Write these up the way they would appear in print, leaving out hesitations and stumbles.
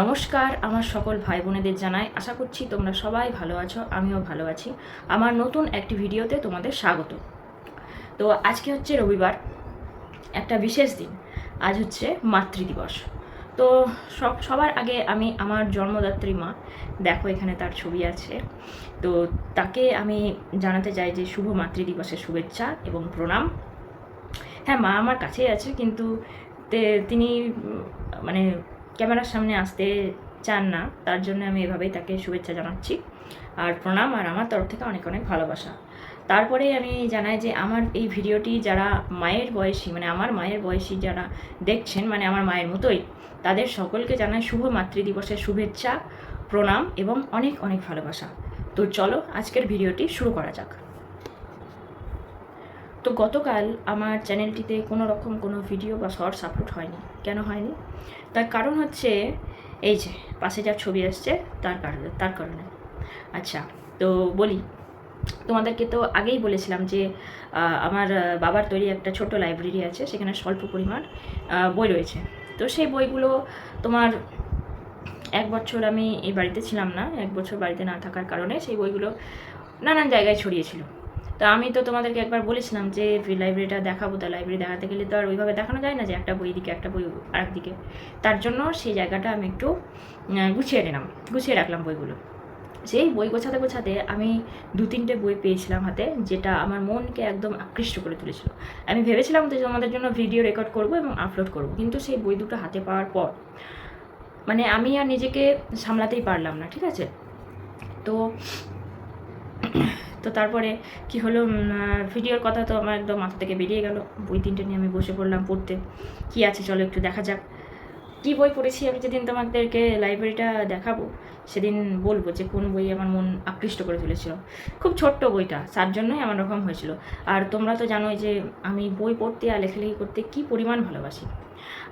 নমস্কার আমার সকল ভাই বোনেদের জানাই, আশা করছি তোমরা সবাই ভালো আছো, আমিও ভালো আছি। আমার নতুন একটি ভিডিওতে তোমাদের স্বাগত। তো আজকে হচ্ছে রবিবার, একটা বিশেষ দিন। আজ হচ্ছে মাতৃদিবস। তো সবার আগে আমি আমার জন্মদাত্রী মা, দেখো এখানে তার ছবি আছে, তো তাকে আমি জানাতে চাই যে শুভ মাতৃদিবসের শুভেচ্ছা এবং প্রণাম। হ্যাঁ, মা আমার কাছেই আছে, কিন্তু তিনি মানে ক্যামেরার সামনে আসতে চান না, তার জন্য আমি এভাবেই তাকে শুভেচ্ছা জানাচ্ছি আর প্রণাম, আর আমার তরফ থেকে অনেক অনেক ভালোবাসা। তারপরে আমি জানাই যে আমার এই ভিডিওটি যারা মায়ের বয়সী, মানে আমার মায়ের বয়সী যারা দেখছেন, মানে আমার মায়ের মতোই, তাদের সকলকে জানাই শুভ মাতৃদিবসের শুভেচ্ছা, প্রণাম এবং অনেক অনেক ভালোবাসা। তো চলো আজকের ভিডিওটি শুরু করা যাক। তো গতকাল আমার চ্যানেলটিতে কোনো রকম কোনো ভিডিও বা শর্টস আপলোড হয়নি। কেন হয়নি? তার কারণ হচ্ছে এই যে পাশে যা ছবি আসছে, তার কারণে। আচ্ছা, তো বলি, তোমাদেরকে তো আগেই বলেছিলাম যে আমার বাবার তৈরি একটা ছোট লাইব্রেরি আছে, সেখানে স্বল্প পরিমাণ বই রয়েছে। তো সেই বইগুলো তোমার 1 বছর আমি এই বাড়িতে ছিলাম না, 1 বছর বাড়িতে না থাকার কারণে সেই বইগুলো নানান জায়গায় ছড়িয়েছিল। তা আমি তো তোমাদেরকে একবার বলেছিলাম যে লাইব্রেরিটা দেখাবো, তা লাইব্রেরি দেখাতে গেলে তো আর ওইভাবে দেখানো যায় না যে একটা বই দিকে একটা বই আরেক দিকে। তার জন্য সেই জায়গাটা আমি একটু গুছিয়ে রাখলাম বইগুলো। সেই বই গোছাতে গোছাতে আমি 2-3টে বই পেয়েছিলাম হাতে, যেটা আমার মনকে একদম আকৃষ্ট করে তুলেছিল। আমি ভেবেছিলাম যে তোমাদের জন্য ভিডিও রেকর্ড করব এবং আপলোড করব, কিন্তু সেই বই দুটো হাতে পাওয়ার পর মানে আমি আর নিজেকে সামলাতেই পারলাম না, ঠিক আছে? তো তো তারপরে কি হলো, ভিডিওর কথা তো আমার একদম মাথা থেকে বেরিয়ে গেল। বই 3টে নিয়ে আমি বসে পড়লাম পড়তে। কি আছে চলো একটু দেখা যাক। কী বই পড়েছি আমি যেদিন তোমাদেরকে লাইব্রেরিটা দেখাবো, সেদিন বলবো যে কোন বই আমার মন আকৃষ্ট করে তুলেছিল। খুব ছোট্ট বইটা, তার জন্যই আমার রকম হয়েছিল। আর তোমরা তো জানোই যে আমি বই পড়তে আর লেখালেখি করতে কী পরিমাণ ভালোবাসি।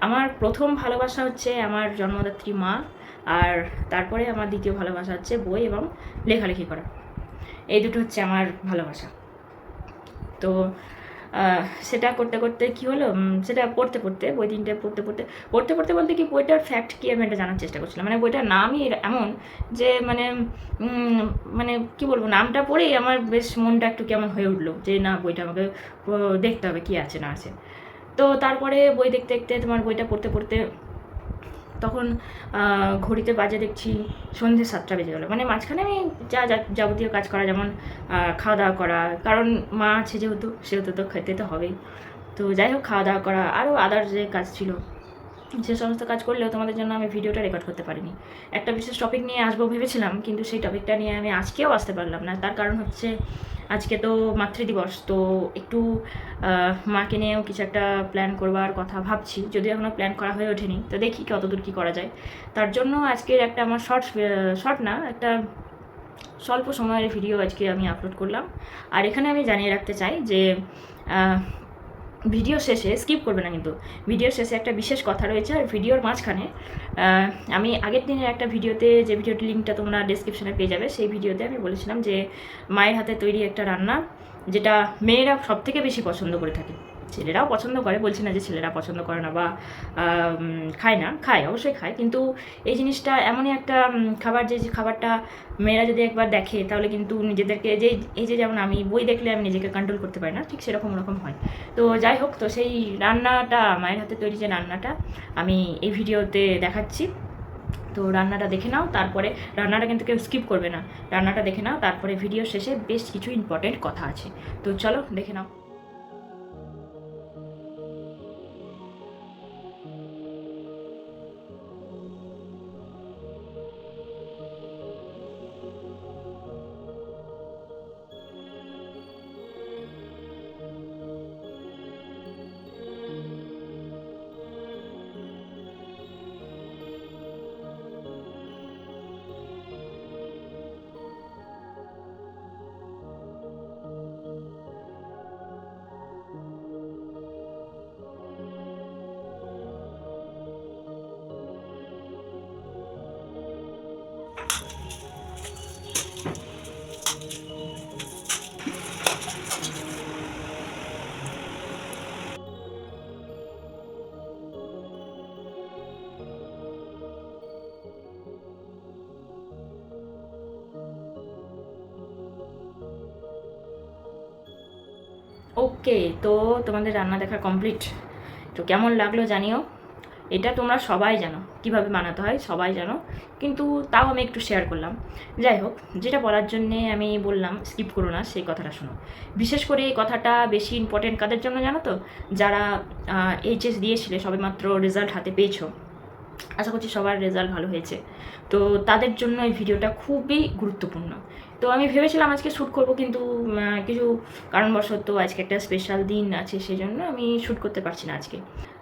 আমার প্রথম ভালোবাসা হচ্ছে আমার জন্মদাত্রী মা, আর তারপরে আমার দ্বিতীয় ভালোবাসা হচ্ছে বই এবং লেখালেখি করা। এই দুটো হচ্ছে আমার ভালোবাসা। তো সেটা করতে করতে কী হলো, সেটা পড়তে পড়তে বই 3টে পড়তে বলতে কি, বইটার ফ্যাক্ট কী আমি এটা জানার চেষ্টা করছিলাম। মানে বইটার নামই এমন যে মানে কী বলবো, নামটা পড়েই আমার বেশ মনটা একটু কেমন হয়ে উঠলো যে না, বইটা আমাকে দেখতে হবে কী আছে না আছে। তো তারপরে বই দেখতে দেখতে তোমার বইটা পড়তে পড়তে তখন ঘড়িতে বাজে দেখছি সন্ধ্যে 7টা বেজে গেলো। মানে মাঝখানে আমি যাবতীয় কাজ করা, যেমন খাওয়া দাওয়া করা, কারণ মা আছে সেহেতু তো খেতে তো হবেই। তো যাই হোক, খাওয়া দাওয়া করা, আরও আদার্স যে কাজ ছিল, সে সমস্ত কাজ করলেও তোমাদের জন্য আমি ভিডিওটা রেকর্ড করতে পারিনি। একটা বিশেষ টপিক নিয়ে আসবো ভেবেছিলাম, কিন্তু সেই টপিকটা নিয়ে আমি আজকেও আসতে পারলাম না। তার কারণ হচ্ছে আজকে তো মাতৃদিবস, তো একটু মাকে নিয়েও কিছু একটা প্ল্যান করবার কথা ভাবছি, যদিও এখনও প্ল্যান করা হয়ে ওঠেনি। তো দেখি কতদূর কী করা যায়। তার জন্য আজকের একটা আমার শর্ট না, একটা স্বল্প সময়ের ভিডিও আজকে আমি আপলোড করলাম। আর এখানে আমি জানিয়ে রাখতে চাই যে ভিডিও শেষে স্কিপ করবে না, কিন্তু ভিডিওর শেষে একটা বিশেষ কথা রয়েছে। আর ভিডিওর মাঝখানে আমি আগের দিনের একটা ভিডিওতে, যে ভিডিওটির লিঙ্কটা তোমরা ডেসক্রিপশনে পেয়ে যাবে, সেই ভিডিওতে আমি বলেছিলাম যে মায়ের হাতে তৈরি একটা রান্না, যেটা মেয়েরা সবথেকে বেশি পছন্দ করে থাকে। ছেলেরাও পছন্দ করে, বলছি না যে ছেলেরা পছন্দ করে না বা খায় না, খায়, অবশ্যই খায়, কিন্তু এই জিনিসটা এমনই একটা খাবার, যে খাবারটা মেয়েরা যদি একবার দেখে তাহলে কিন্তু নিজেদেরকে, এই যে যেমন আমি বই দেখলে আমি নিজেকে কন্ট্রোল করতে পারি না, ঠিক সেরকম ওরকম হয়। তো যাই হোক, তো সেই রান্নাটা, মায়ের হাতে তৈরি যে রান্নাটা আমি এই ভিডিওতে দেখাচ্ছি। তো রান্নাটা দেখে নাও, তারপরে রান্নাটা কিন্তু কেউ স্কিপ করবে না, রান্নাটা দেখে নাও, তারপরে ভিডিও শেষে বেশ কিছু ইম্পর্টেন্ট কথা আছে। তো চলো দেখে নাও। ওকে, তো তোমাদের রান্না দেখা কমপ্লিট। তো কেমন লাগলো জানিও। এটা তোমরা সবাই জানো কিভাবে বানাতে হয়, সবাই জানো, কিন্তু তাও আমি একটু শেয়ার করলাম। যাই হোক, যেটা বলার জন্যে আমি বললাম স্কিপ করো না, সেই কথাটা শোনো। বিশেষ করে এই কথাটা বেশি ইম্পর্টেন্ট কাদের জন্য জানো তো? যারা এইচএস দিয়েছিলে, সবেমাত্র রেজাল্ট হাতে পেয়েছো, আশা করছি সবার রেজাল্ট ভালো হয়েছে। তো তাদের জন্য এই ভিডিওটা খুবই গুরুত্বপূর্ণ। তো আমি ভেবেছিলাম আজকে শ্যুট করবো, কিন্তু কিছু কারণবশত আজকে একটা স্পেশাল দিন আছে, সেজন্য আমি শ্যুট করতে পারছি না আজকে।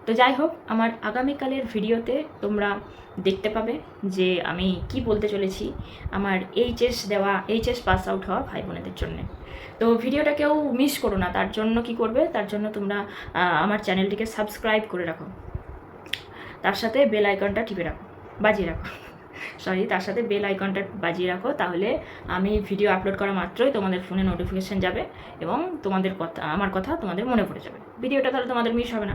তো যাই হোক, আমার আগামীকালের ভিডিওতে তোমরা দেখতে পাবে যে আমি কি বলতে চলেছি আমার এইচএস পাস আউট হওয়া ভাই বোনেদের জন্যে। তো ভিডিওটা কেউ মিস করো না। তার জন্য কি করবে? তার জন্য তোমরা আমার চ্যানেলটিকে সাবস্ক্রাইব করে রাখো, তার সাথে বেল আইকনটা টিপে রাখো, বাজিয়ে রাখো, তার সাথে বেল আইকনটা বাজিয়ে রাখো। তাহলে আমি ভিডিও আপলোড করা মাত্রই তোমাদের ফোনে নোটিফিকেশান যাবে এবং তোমাদের কথা, আমার কথা তোমাদের মনে পড়ে যাবে। ভিডিওটা তাহলে তোমাদের মিস হবে না।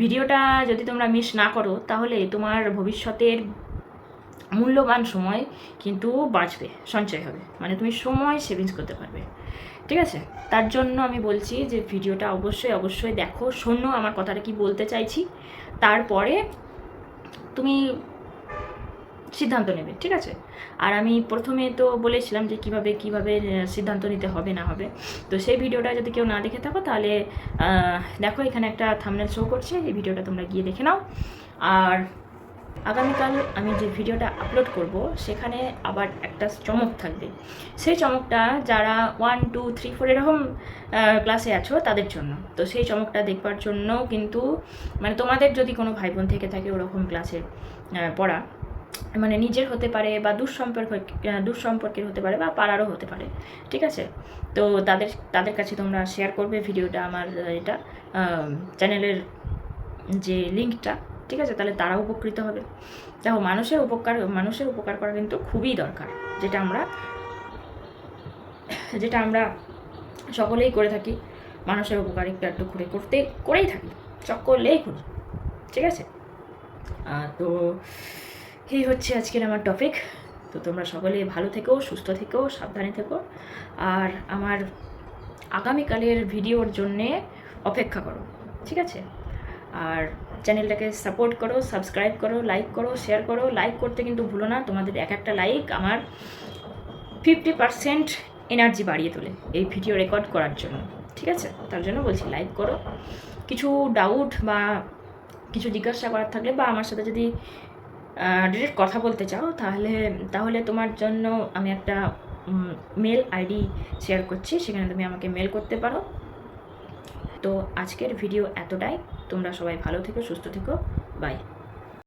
ভিডিওটা যদি তোমরা মিস না করো, তাহলে তোমার ভবিষ্যতের মূল্যবান সময় কিন্তু বাঁচবে, সঞ্চয় হবে, মানে তুমি সময় সেভিংস করতে পারবে। ঠিক আছে? তার জন্য আমি বলছি যে ভিডিওটা অবশ্যই অবশ্যই দেখো, শোনো আমার কথাটা কি বলতে চাইছি, তারপরে তুমি সিদ্ধান্ত নেবে। ঠিক আছে? আর আমি প্রথমে তো বলেছিলাম যে কিভাবে সিদ্ধান্ত নিতে হবে না হবে। তো সেই ভিডিওটা যদি কেউ না দেখে থাকো, তাহলে দেখো এখানে একটা থাম্বনেল শো করছে, এই ভিডিওটা তোমরা গিয়ে দেখে নাও। আর আগামীকাল আমি যে ভিডিওটা আপলোড করব, সেখানে আবার একটা চমক থাকবে। সেই চমকটা যারা 1, 2, 3, 4 এরকম ক্লাসে আছো তাদের জন্য। তো সেই চমকটা দেখবার জন্য কিন্তু, মানে তোমাদের যদি কোনো ভাই বোন থেকে থাকে ওরকম ক্লাসে পড়া, মানে নিজের হতে পারে বা দুঃসম্পর্কের হতে পারে বা পাড়ারও হতে পারে। ঠিক আছে? তো তাদের কাছে তোমরা শেয়ার করবে ভিডিওটা, আমার এটা চ্যানেলের যে লিঙ্কটা। ঠিক আছে? তাহলে তারাও উপকৃত হবে। দেখো, মানুষের উপকার করা কিন্তু খুবই দরকার, যেটা আমরা সকলেই করে থাকি। মানুষের উপকার একটু একটু করেই থাকি, সকলেই করি। ঠিক আছে? তো এই হচ্ছে আজকের আমার টপিক। তো তোমরা সকলে ভালো থেকো, সুস্থ থেকো, সাবধানে থেকো, আর আমার আগামীকালের ভিডিওর জন্যে অপেক্ষা করো। ঠিক আছে? আর চ্যানেলটাকে সাপোর্ট করো, সাবস্ক্রাইব করো, লাইক করো, শেয়ার করো। লাইক করতে কিন্তু ভুলো না, তোমাদের একটা লাইক আমার 50% এনার্জি বাড়িয়ে তোলে এই ভিডিও রেকর্ড করার জন্য। ঠিক আছে? তার জন্য বলছি লাইক করো। কিছু ডাউট বা কিছু জিজ্ঞাসা করার থাকলে, বা আমার সাথে যদি ডিরেক্ট কথা বলতে চাও, তাহলে তোমার জন্য আমি একটা মেল আইডি শেয়ার করছি, সেখানে তুমি আমাকে মেল করতে পারো। তো আজকের ভিডিও এতটাই। তোমরা সবাই ভালো থেকো, সুস্থ থেকো, বাই।